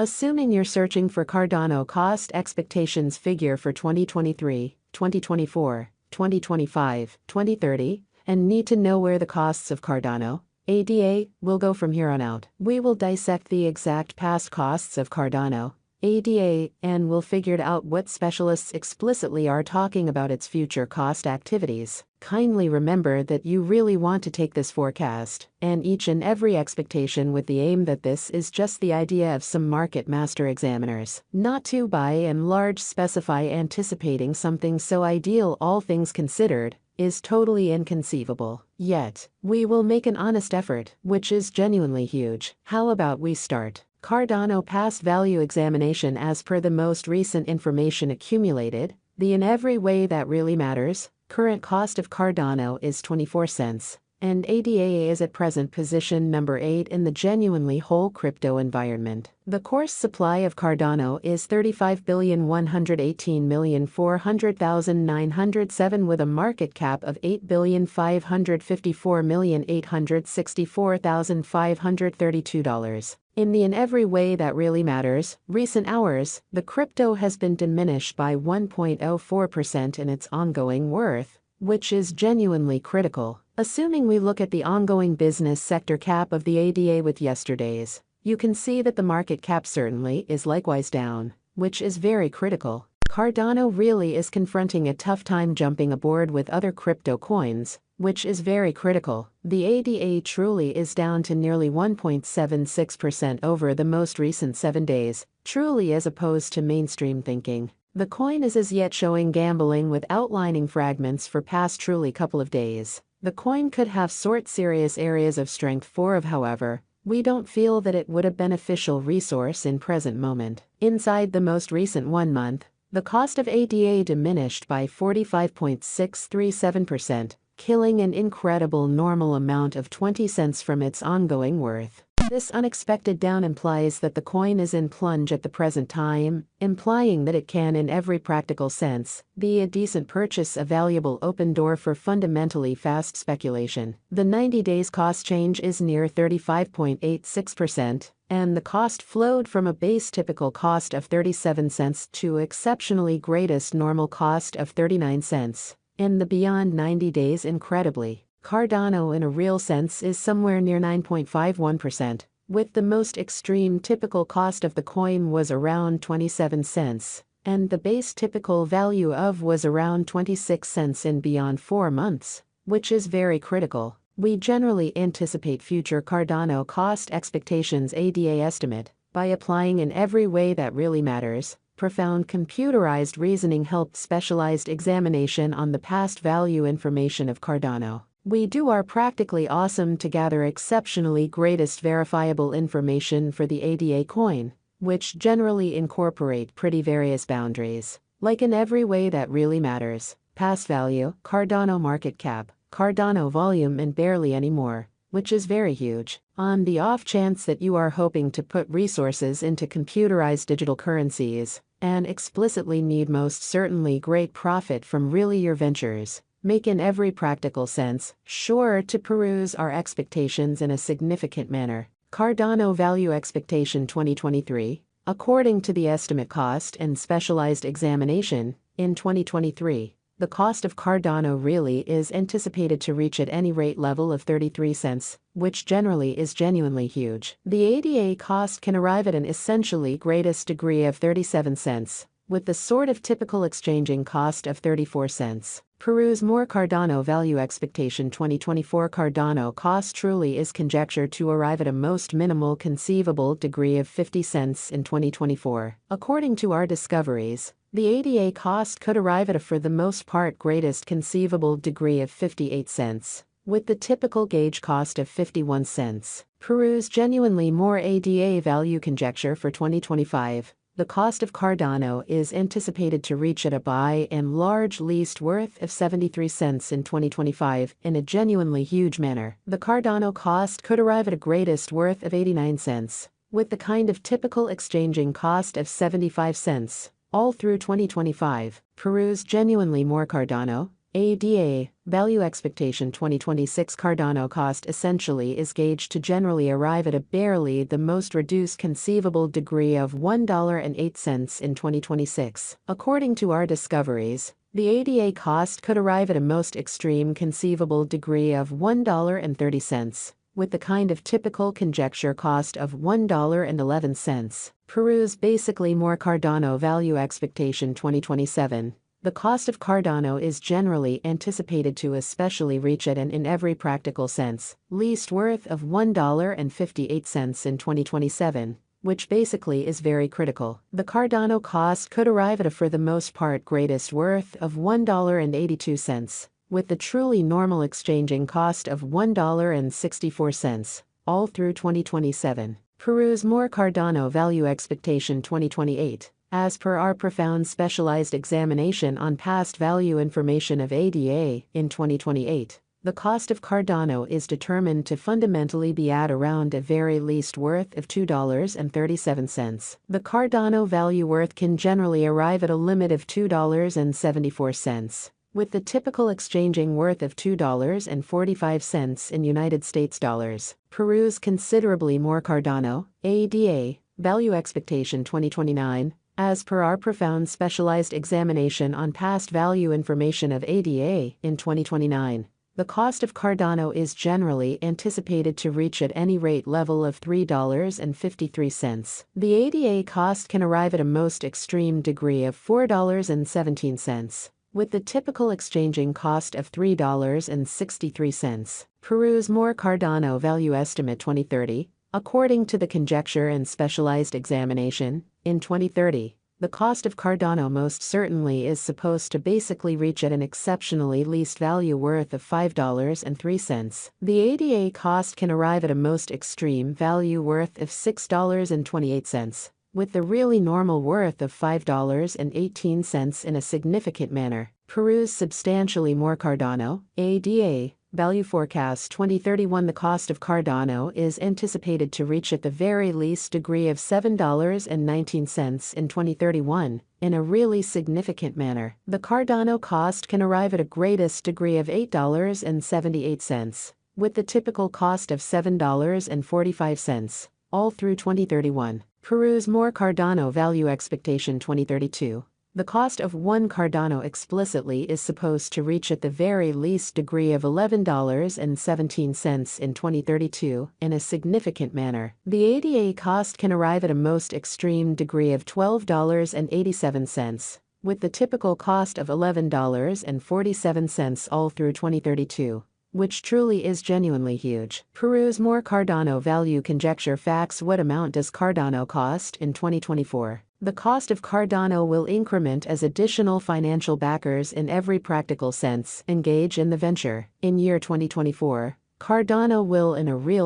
Assuming you're searching for Cardano cost expectations figure for 2023, 2024, 2025, 2030, and need to know where the costs of Cardano, ADA, will go from here on out. We will dissect the exact past costs of Cardano, ADA, and we'll figure out what specialists explicitly are talking about its future cost activities. Kindly remember that you really want to take this forecast and each and every expectation with the aim that this is just the idea of some market master examiners, not to by and large specify anticipating something so ideal all things considered is totally inconceivable. Yet, we will make an honest effort, which is genuinely huge. How about we start? Cardano past value examination as per the most recent information accumulated, the in every way that really matters, current cost of Cardano is 24 cents, and ADA is at present position number 8 in the genuinely whole crypto environment. The course supply of Cardano is 35,118,400,907 with a market cap of 8,554,864,532 dollars. In the in every way that really matters, recent hours, the crypto has been diminished by 1.04% in its ongoing worth, which is genuinely critical. Assuming we look at the ongoing business sector cap of the ADA with yesterday's, you can see that the market cap certainly is likewise down, which is very critical. Cardano really is confronting a tough time jumping aboard with other crypto coins, which is very critical. The ADA truly is down to nearly 1.76% over the most recent 7 days, truly as opposed to mainstream thinking. The coin is as yet showing gambling with outlining fragments for past truly couple of days. The coin could have serious areas of strength however, we don't feel that it would a beneficial resource in present moment. Inside the most recent 1 month, the cost of ADA diminished by 45.637%, killing an incredible normal amount of 20 cents from its ongoing worth. This unexpected down implies that the coin is in plunge at the present time, implying that it can in every practical sense be a decent purchase, a valuable open door for fundamentally fast speculation. The 90 days cost change is near 35.86%, and the cost flowed from a base typical cost of 37 cents to exceptionally greatest normal cost of 39 cents. In the beyond 90 days incredibly, Cardano in a real sense is somewhere near 9.51%, with the most extreme typical cost of the coin was around 27 cents, and the base typical value of was around 26 cents in beyond 4 months, which is very critical. We generally anticipate future Cardano cost expectations ADA estimate by applying in every way that really matters. Profound computerized reasoning helped specialized examination on the past value information of Cardano. We do our practically awesome to gather exceptionally greatest verifiable information for the ADA coin, which generally incorporate pretty various boundaries, like in every way that really matters, past value, Cardano market cap, Cardano volume and barely any more, which is very huge. On the off chance that you are hoping to put resources into computerized digital currencies, and explicitly need most certainly great profit from really your ventures, make in every practical sense, sure to peruse our expectations in a significant manner. Cardano Value Expectation 2023, according to the estimate cost and specialized examination, in 2023, the cost of Cardano really is anticipated to reach at any rate level of 33 cents, which generally is genuinely huge. The ADA cost can arrive at an essentially greatest degree of 37 cents, with the sort of typical exchanging cost of 34 cents. Peruse more Cardano Value Expectation 2024. Cardano cost truly is conjectured to arrive at a most minimal conceivable degree of 50 cents in 2024. According to our discoveries, the ADA cost could arrive at a for the most part greatest conceivable degree of 58 cents, with the typical gauge cost of 51 cents. Peruse genuinely more ADA value conjecture for 2025. The cost of Cardano is anticipated to reach at a by and large least worth of 73 cents in 2025 in a genuinely huge manner. The Cardano cost could arrive at a greatest worth of 89 cents, with the kind of typical exchanging cost of 75 cents, all through 2025. Peruse genuinely more Cardano, ADA, Value Expectation 2026 Cardano cost essentially is gauged to generally arrive at a barely the most reduced conceivable degree of $1.08 in 2026. According to our discoveries, the ADA cost could arrive at a most extreme conceivable degree of $1.30, with the kind of typical conjecture cost of $1.11. Peruse basically more Cardano Value Expectation 2027. The cost of Cardano is generally anticipated to especially reach at and in every practical sense, least worth of $1.58 in 2027, which basically is very critical. The Cardano cost could arrive at a for the most part greatest worth of $1.82, with the truly normal exchanging cost of $1.64, all through 2027. Peruse more Cardano Value Expectation 2028. As per our profound specialized examination on past value information of ADA in 2028, the cost of Cardano is determined to fundamentally be at around a very least worth of $2.37. The Cardano value worth can generally arrive at a limit of $2.74, with the typical exchanging worth of $2.45 in United States dollars. Peruse considerably more Cardano, ADA, Value Expectation 2029. As per our profound specialized examination on past value information of ADA in 2029, the cost of Cardano is generally anticipated to reach at any rate level of $3.53. The ADA cost can arrive at a most extreme degree of $4.17, with the typical exchanging cost of $3.63. Peruse more Cardano Value Estimate 2030. According to the conjecture and specialized examination, in 2030, the cost of Cardano most certainly is supposed to basically reach at an exceptionally least value worth of $5.03. The ADA cost can arrive at a most extreme value worth of $6.28, with the really normal worth of $5.18 in a significant manner. Peruse substantially more Cardano, ADA, Value Forecast 2031. The cost of Cardano is anticipated to reach at the very least degree of $7.19 in 2031, in a really significant manner. The Cardano cost can arrive at a greatest degree of $8.78, with the typical cost of $7.45, all through 2031. Peruse more Cardano Value Expectation 2032. The cost of one Cardano explicitly is supposed to reach at the very least degree of $11.17 in 2032, in a significant manner. The ADA cost can arrive at a most extreme degree of $12.87, with the typical cost of $11.47 all through 2032, which truly is genuinely huge. Peruse more Cardano Value Conjecture Facts. What amount does Cardano cost in 2024? The cost of Cardano will increment as additional financial backers in every practical sense engage in the venture. In year 2024, Cardano will in a real